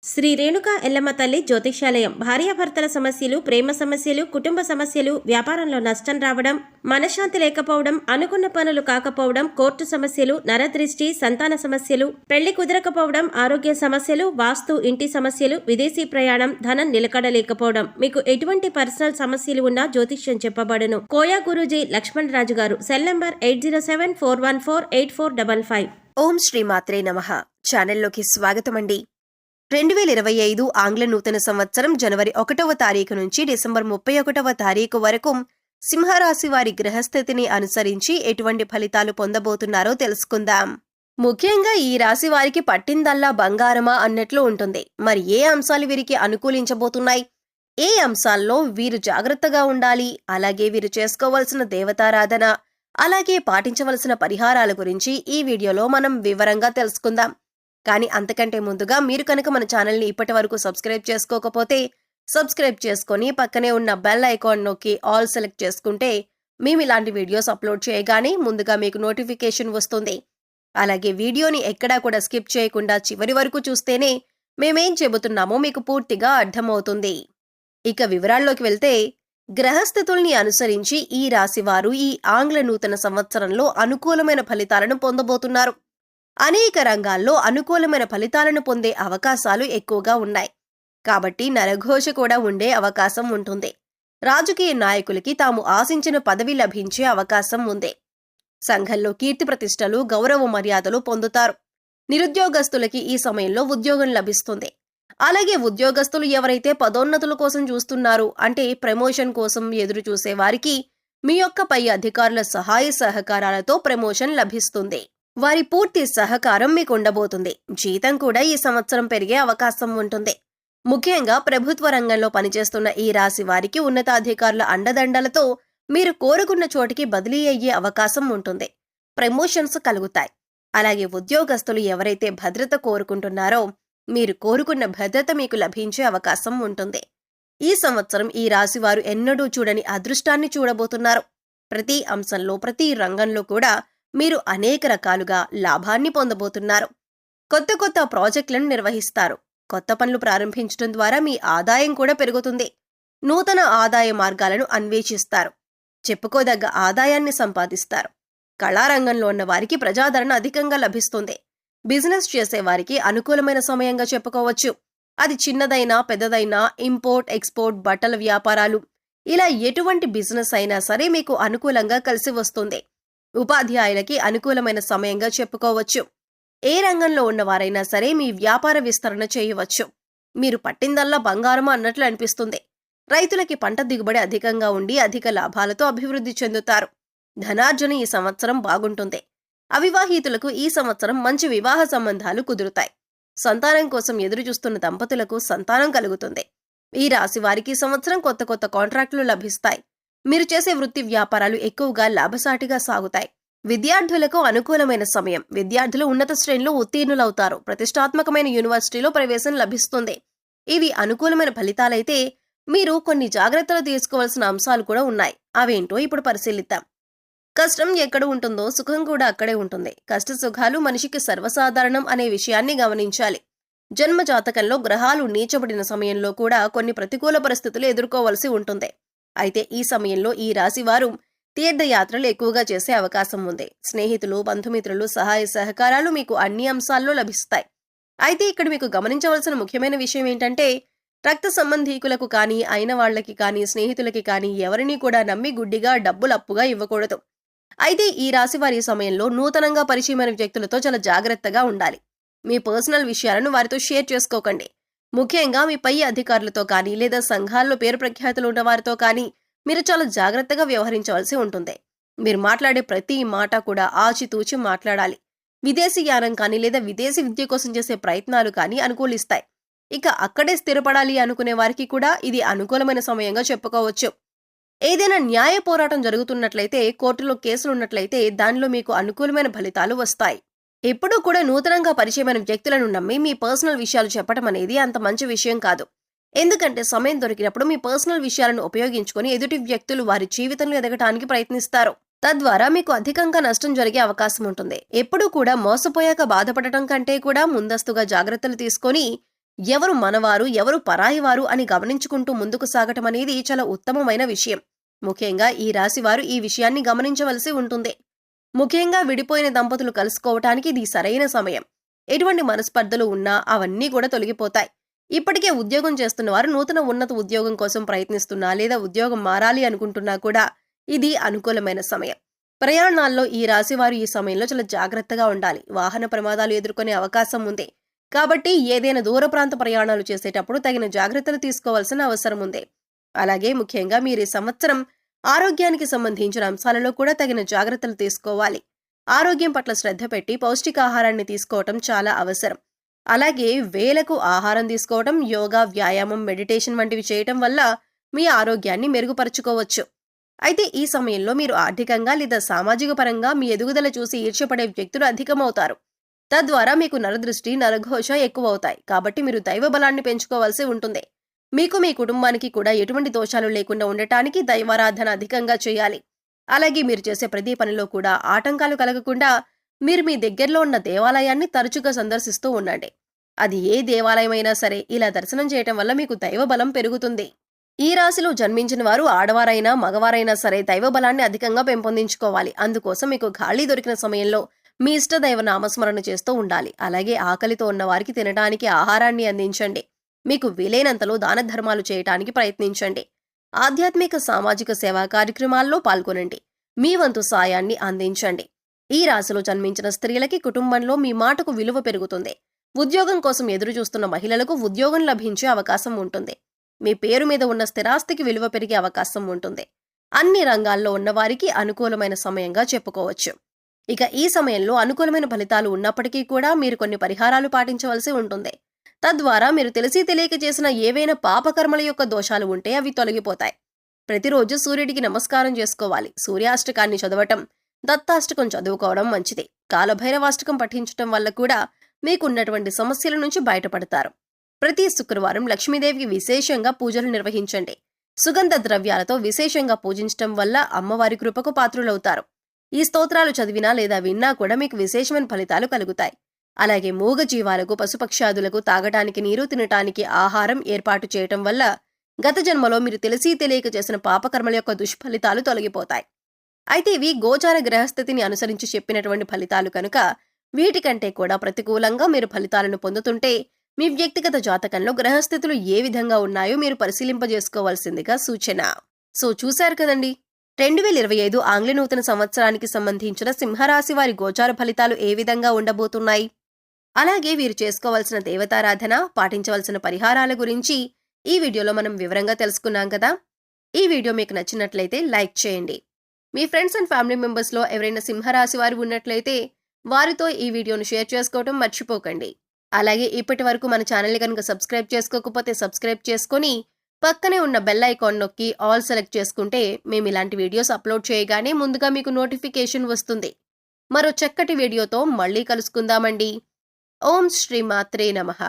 శ్రీ రేణుకా ఎల్లమ్మ తల్లి జ్యోతిష్యాలయం భార్యాభర్తల సమస్యలు, ప్రేమ సమస్యలు, కుటుంబ సమస్యలు, వ్యాపారంలో నష్టం రావడం, మనశ్శాంతి లేకపోవడం, అనుకున్న పనులు కాకపోవడం, కోర్టు సమస్యలు, నరదృష్టి, సంతాన సమస్యలు, పెళ్లి కుదరకపోవడం, ఆరోగ్య సమస్యలు, వాస్తు, ఇంటి సమస్యలు, విదేశీ ప్రయాణం, ధనం నిలకడలేకపోవడం, మీకు ఎటువంటి పర్సనల్ సమస్యలు ఉన్నా జ్యోతిష్యం చెప్పబడును. కోయా గురూజీ లక్ష్మణ్ రాజు గారు. Cell number 8074148455. ఓం శ్రీ మాత్రే నమః. ఛానల్లోకి స్వాగతమండి. 2025 ఆంగ్ల నూతన సంవత్సరం జనవరి 1వ తారీఖు నుంచి డిసెంబర్ 31వ తారీఖు వరకు సింహరాశి వారి గ్రహస్థితిని అనుసరించి ఎటువంటి ఫలితాలు పొందబోతున్నారో తెలుసుకుందాం. ముఖ్యంగా ఈ రాశి వారికి పట్టిందల్లా బంగారమా అన్నట్లు ఉంటుంది. మరి ఏ అంశాలు వీరికి అనుకూలించబోతున్నాయి, ఏ అంశాల్లో వీరు జాగ్రత్తగా ఉండాలి, అలాగే వీరు చేసుకోవలసిన దేవతారాధన, అలాగే పాటించవలసిన పరిహారాల గురించి ఈ వీడియోలో మనం వివరంగా తెలుసుకుందాం. కానీ అంతకంటే ముందుగా మీరు కనుక మన ఛానల్ని ఇప్పటి వరకు సబ్స్క్రైబ్ చేసుకోకపోతే సబ్స్క్రైబ్ చేసుకొని పక్కనే ఉన్న బెల్ ఐకాన్ నొక్కి ఆల్ సెలెక్ట్ చేసుకుంటే మేము ఇలాంటి వీడియోస్ అప్లోడ్ చేయగానే ముందుగా మీకు నోటిఫికేషన్ వస్తుంది. అలాగే వీడియోని ఎక్కడా కూడా స్కిప్ చేయకుండా చివరి వరకు చూస్తేనే మేమేం చెబుతున్నామో మీకు పూర్తిగా అర్థమవుతుంది. ఇక వివరాల్లోకి వెళ్తే, గ్రహస్థితుల్ని అనుసరించి ఈ రాశివారు ఈ ఆంగ్ల నూతన సంవత్సరంలో అనుకూలమైన ఫలితాలను పొందబోతున్నారు. అనేక రంగాల్లో అనుకూలమైన ఫలితాలను పొందే అవకాశాలు ఎక్కువగా ఉన్నాయి. కాబట్టి నరఘోష కూడా ఉండే అవకాశం ఉంటుంది. రాజకీయ నాయకులకి తాము ఆశించిన పదవి లభించే అవకాశం ఉంది. సంఘంలో కీర్తి ప్రతిష్టలు, గౌరవ మర్యాదలు పొందుతారు. నిరుద్యోగస్తులకి ఈ సమయంలో ఉద్యోగం లభిస్తుంది. అలాగే ఉద్యోగస్తులు ఎవరైతే పదోన్నతుల కోసం చూస్తున్నారు, అంటే ప్రమోషన్ కోసం ఎదురు చూసే వారికి మీ యొక్క పై అధికారుల సహాయ సహకారాలతో ప్రమోషన్ లభిస్తుంది. వారి పూర్తి సహకారం మీకు ఉండబోతుంది. జీతం కూడా ఈ సంవత్సరం పెరిగే అవకాశం ఉంటుంది. ముఖ్యంగా ప్రభుత్వ రంగంలో పనిచేస్తున్న ఈ రాశి వారికి ఉన్నతాధికారుల అండదండలతో మీరు కోరుకున్న చోటికి బదిలీ అయ్యే అవకాశం ఉంటుంది. ప్రమోషన్స్ కలుగుతాయి. అలాగే ఉద్యోగస్తులు ఎవరైతే భద్రత కోరుకుంటున్నారో మీరు కోరుకున్న భద్రత మీకు లభించే అవకాశం ఉంటుంది. ఈ సంవత్సరం ఈ రాశివారు ఎన్నడూ చూడని అదృష్టాన్ని చూడబోతున్నారు. ప్రతి అంశంలో, ప్రతి రంగంలో కూడా మీరు అనేక రకాలుగా లాభాన్ని పొందబోతున్నారు. కొత్త కొత్త ప్రాజెక్టులను నిర్వహిస్తారు. కొత్త పనులు ప్రారంభించడం ద్వారా మీ ఆదాయం కూడా పెరుగుతుంది. నూతన ఆదాయ మార్గాలను అన్వేషిస్తారు. చెప్పుకోదగ్గ ఆదాయాన్ని సంపాదిస్తారు. కళారంగంలో ఉన్న వారికి ప్రజాదరణ అధికంగా లభిస్తుంది. బిజినెస్ చేసేవారికి అనుకూలమైన సమయంగా చెప్పుకోవచ్చు. అది చిన్నదైనా పెద్దదైనా, ఇంపోర్ట్ ఎక్స్పోర్ట్, బట్టల వ్యాపారాలు, ఇలా ఎటువంటి బిజినెస్ అయినా సరే మీకు అనుకూలంగా కలిసి వస్తుంది. ఉపాధ్యాయులకి అనుకూలమైన సమయంగా చెప్పుకోవచ్చు. ఏ రంగంలో ఉన్నవారైనా సరే మీ వ్యాపార విస్తరణ చేయవచ్చు. మీరు పట్టిందల్లా బంగారమా అన్నట్లు అనిపిస్తుంది. రైతులకి పంట దిగుబడి అధికంగా ఉండి అధిక లాభాలతో అభివృద్ధి చెందుతారు. ధనార్జన ఈ సంవత్సరం బాగుంటుంది. అవివాహితులకు ఈ సంవత్సరం మంచి వివాహ సంబంధాలు కుదురుతాయి. సంతానం కోసం ఎదురు చూస్తున్న దంపతులకు సంతానం కలుగుతుంది. ఈ రాశి వారికి ఈ సంవత్సరం కొత్త కొత్త కాంట్రాక్టులు లభిస్తాయి. మీరు చేసే వృత్తి వ్యాపారాలు ఎక్కువగా లాభసాటిగా సాగుతాయి. విద్యార్థులకు అనుకూలమైన సమయం. విద్యార్థులు ఉన్నత శ్రేణిలో ఉత్తీర్ణులవుతారు. ప్రతిష్టాత్మకమైన యూనివర్సిటీలో ప్రవేశం లభిస్తుంది. ఇవి అనుకూలమైన ఫలితాలైతే మీరు కొన్ని జాగ్రత్తలు తీసుకోవాల్సిన అంశాలు కూడా ఉన్నాయి. అవేంటో ఇప్పుడు పరిశీలిద్దాం. కష్టం ఎక్కడ ఉంటుందో సుఖం కూడా అక్కడే ఉంటుంది. కష్ట సుఖాలు మనిషికి సర్వసాధారణం అనే విషయాన్ని గమనించాలి. జన్మ జాతకంలో గ్రహాలు నీచబడిన సమయంలో కూడా కొన్ని ప్రతికూల పరిస్థితులు ఎదుర్కోవలసి ఉంటుంది. అయితే ఈ సమయంలో ఈ రాశివారు తీర్థయాత్రలు ఎక్కువగా చేసే అవకాశం ఉంది. స్నేహితులు, బంధుమిత్రులు సహాయ సహకారాలు మీకు అన్ని అంశాల్లో లభిస్తాయి. అయితే ఇక్కడ మీకు గమనించవలసిన ముఖ్యమైన విషయం ఏంటంటే, రక్త సంబంధీకులకు కానీ, అయిన వాళ్లకి కానీ, స్నేహితులకి కానీ ఎవరినీ కూడా నమ్మి గుడ్డిగా డబ్బులు అప్పుగా ఇవ్వకూడదు. అయితే ఈ రాశి వారి సమయంలో నూతనంగా పరిచయమైన వ్యక్తులతో చాలా జాగ్రత్తగా ఉండాలి. మీ పర్సనల్ విషయాలను వారితో షేర్ చేసుకోకండి. ముఖ్యంగా మీ పై అధికారులతో కానీ, లేదా సంఘాల్లో పేరు ప్రఖ్యాతులు ఉన్న వారితో కానీ మీరు చాలా జాగ్రత్తగా వ్యవహరించవలసి ఉంటుంది. మీరు మాట్లాడే ప్రతి మాట కూడా ఆచితూచి మాట్లాడాలి. విదేశీ యానం కానీ, లేదా విదేశీ విద్య కోసం చేసే ప్రయత్నాలు కానీ అనుకూలిస్తాయి. ఇక అక్కడే స్థిరపడాలి అనుకునే వారికి కూడా ఇది అనుకూలమైన సమయంగా చెప్పుకోవచ్చు. ఏదైనా న్యాయ పోరాటం జరుగుతున్నట్లయితే, కోర్టులో కేసులున్నట్లయితే దానిలో మీకు అనుకూలమైన ఫలితాలు వస్తాయి. ఎప్పుడూ కూడా నూతనంగా పరిచయమైన వ్యక్తులను నమ్మి మీ పర్సనల్ విషయాలు చెప్పడం అనేది అంత మంచి విషయం కాదు. ఎందుకంటే సమయం దొరికినప్పుడు మీ పర్సనల్ విషయాలను ఉపయోగించుకొని ఎదుటి వ్యక్తులు వారి జీవితంలో ఎదగటానికి ప్రయత్నిస్తారు. తద్వారా మీకు అధికంగా నష్టం జరిగే అవకాశం ఉంటుంది. ఎప్పుడూ కూడా మోసపోయాక బాధపడటం కంటే కూడా ముందస్తుగా జాగ్రత్తలు తీసుకొని ఎవరు మనవారు ఎవరు పరాయివారు అని గమనించుకుంటూ ముందుకు సాగటం అనేది చాలా ఉత్తమమైన విషయం. ముఖ్యంగా ఈ రాశి వారు ఈ విషయాన్ని గమనించవలసి ఉంటుంది. ముఖ్యంగా విడిపోయిన దంపతులు కలుసుకోవటానికి ఇది సరైన సమయం. ఎటువంటి మనస్పర్ధలు ఉన్నా అవన్నీ కూడా తొలగిపోతాయి. ఇప్పటికే ఉద్యోగం చేస్తున్న వారు నూతన ఉన్నత ఉద్యోగం కోసం ప్రయత్నిస్తున్నా లేదా ఉద్యోగం మారాలి అనుకుంటున్నా కూడా ఇది అనుకూలమైన సమయం. ప్రయాణాల్లో ఈ రాశి వారు ఈ సమయంలో చాలా జాగ్రత్తగా ఉండాలి. వాహన ప్రమాదాలు ఎదుర్కొనే అవకాశం ఉంది. కాబట్టి ఏదైనా దూర ప్రాంత ప్రయాణాలు చేసేటప్పుడు తగిన జాగ్రత్తలు తీసుకోవాల్సిన అవసరం ఉంది. అలాగే ముఖ్యంగా మీరు ఈ సంవత్సరం ఆరోగ్యానికి సంబంధించిన అంశాలలో కూడా తగిన జాగ్రత్తలు తీసుకోవాలి. ఆరోగ్యం పట్ల శ్రద్ధ పెట్టి పౌష్టికాహారాన్ని తీసుకోవటం చాలా అవసరం. అలాగే వేళకు ఆహారం తీసుకోవటం, యోగా, వ్యాయామం, మెడిటేషన్ వంటివి చేయటం వల్ల మీ ఆరోగ్యాన్ని మెరుగుపరుచుకోవచ్చు. అయితే ఈ సమయంలో మీరు ఆర్థికంగా లేదా సామాజిక పరంగా మీ ఎదుగుదల చూసి ఈర్ష్యపడే వ్యక్తులు అధికమవుతారు. తద్వారా మీకు నరదృష్టి, నరఘోష ఎక్కువవుతాయి. కాబట్టి మీరు దైవ బలాన్ని పెంచుకోవాల్సి ఉంటుంది. మీకు మీ కుటుంబానికి కూడా ఎటువంటి దోషాలు లేకుండా ఉండటానికి దైవారాధన అధికంగా చేయాలి. అలాగే మీరు చేసే ప్రతి పనిలో కూడా ఆటంకాలు కలగకుండా మీరు మీ దగ్గరలో ఉన్న దేవాలయాన్ని తరచుగా సందర్శిస్తూ ఉండండి. అది ఏ దేవాలయమైనా సరే ఇలా దర్శనం చేయటం వల్ల మీకు దైవ బలం పెరుగుతుంది. ఈ రాశిలో జన్మించిన వారు ఆడవారైనా మగవారైనా సరే దైవ బలాన్ని అధికంగా పెంపొందించుకోవాలి. అందుకోసం మీకు ఖాళీ దొరికిన సమయంలో మీ ఇష్టదైవ నామస్మరణ చేస్తూ ఉండాలి. అలాగే ఆకలితో ఉన్న వారికి తినడానికి ఆహారాన్ని అందించండి. మీకు వీలైనంతలో దాన ధర్మాలు చేయటానికి ప్రయత్నించండి. ఆధ్యాత్మిక సామాజిక సేవా కార్యక్రమాల్లో పాల్గొనండి. మీ వంతు సాయాన్ని అందించండి. ఈ రాశిలో జన్మించిన స్త్రీలకి కుటుంబంలో మీ మాటకు విలువ పెరుగుతుంది. ఉద్యోగం కోసం ఎదురు చూస్తున్న మహిళలకు ఉద్యోగం లభించే అవకాశం ఉంటుంది. మీ పేరు మీద ఉన్న స్థిరాస్తికి విలువ పెరిగే అవకాశం ఉంటుంది. అన్ని రంగాల్లో ఉన్నవారికి అనుకూలమైన సమయంగా చెప్పుకోవచ్చు. ఇక ఈ సమయంలో అనుకూలమైన ఫలితాలు ఉన్నప్పటికీ కూడా మీరు కొన్ని పరిహారాలు పాటించవలసి ఉంటుంది. తద్వారా మీరు తెలిసి తెలియక చేసిన ఏవైనా పాపకర్మల యొక్క దోషాలు ఉంటే అవి తొలగిపోతాయి. ప్రతిరోజు సూర్యుడికి నమస్కారం చేసుకోవాలి. సూర్యాష్టకాన్ని చదవటం, దత్తాష్టకం చదువుకోవడం మంచిది. కాలభైరవాష్టకం పఠించటం వల్ల కూడా మీకున్నటువంటి సమస్యల నుంచి బయటపడతారు. ప్రతి శుక్రవారం లక్ష్మీదేవికి విశేషంగా పూజలు నిర్వహించండి. సుగంధ ద్రవ్యాలతో విశేషంగా పూజించటం వల్ల అమ్మవారి కృపకు పాత్రులవుతారు. ఈ స్తోత్రాలు చదివినా లేదా విన్నా కూడా మీకు విశేషమైన ఫలితాలు కలుగుతాయి. అలాగే మూగ జీవాలకు, పశుపక్షాదులకు తాగటానికి నీరు, తినటానికి ఆహారం ఏర్పాటు చేయటం వల్ల గత జన్మలో మీరు తెలిసి తెలియక చేసిన పాపకర్మల యొక్క దుష్ఫలితాలు తొలగిపోతాయి. అయితే ఇవి గోచార గ్రహస్థితిని అనుసరించి చెప్పినటువంటి ఫలితాలు కనుక వీటికంటే కూడా ప్రతికూలంగా మీరు ఫలితాలను పొందుతుంటే మీ వ్యక్తిగత జాతకంలో గ్రహస్థితులు ఏ విధంగా ఉన్నాయో మీరు పరిశీలింపజేసుకోవాల్సిందిగా సూచన. సో చూశారు కదండి, 2025 ఆంగ్ల నూతన సంవత్సరానికి సంబంధించిన సింహరాశి వారి గోచార ఫలితాలు ఏ విధంగా ఉండబోతున్నాయి. అలాగే వీరు చేసుకోవాల్సిన దేవతారాధన, పాటించవలసిన పరిహారాల గురించి ఈ వీడియోలో మనం వివరంగా తెలుసుకున్నాం కదా. ఈ వీడియో మీకు నచ్చినట్లయితే లైక్ చేయండి. మీ ఫ్రెండ్స్ అండ్ ఫ్యామిలీ మెంబర్స్లో ఎవరైనా సింహరాశి వారు ఉన్నట్లయితే వారితో ఈ వీడియోను షేర్ చేసుకోవడం మర్చిపోకండి. అలాగే ఇప్పటి వరకు మన ఛానల్ని కనుక సబ్స్క్రైబ్ చేసుకోకపోతే సబ్స్క్రైబ్ చేసుకొని పక్కనే ఉన్న బెల్ ఐకాన్ నొక్కి ఆల్ సెలెక్ట్ చేసుకుంటే మేము ఇలాంటి వీడియోస్ అప్లోడ్ చేయగానే ముందుగా మీకు నోటిఫికేషన్ వస్తుంది. మరో చక్కటి వీడియోతో మళ్ళీ కలుసుకుందామండి. ఓం శ్రీ మాత్రే నమః.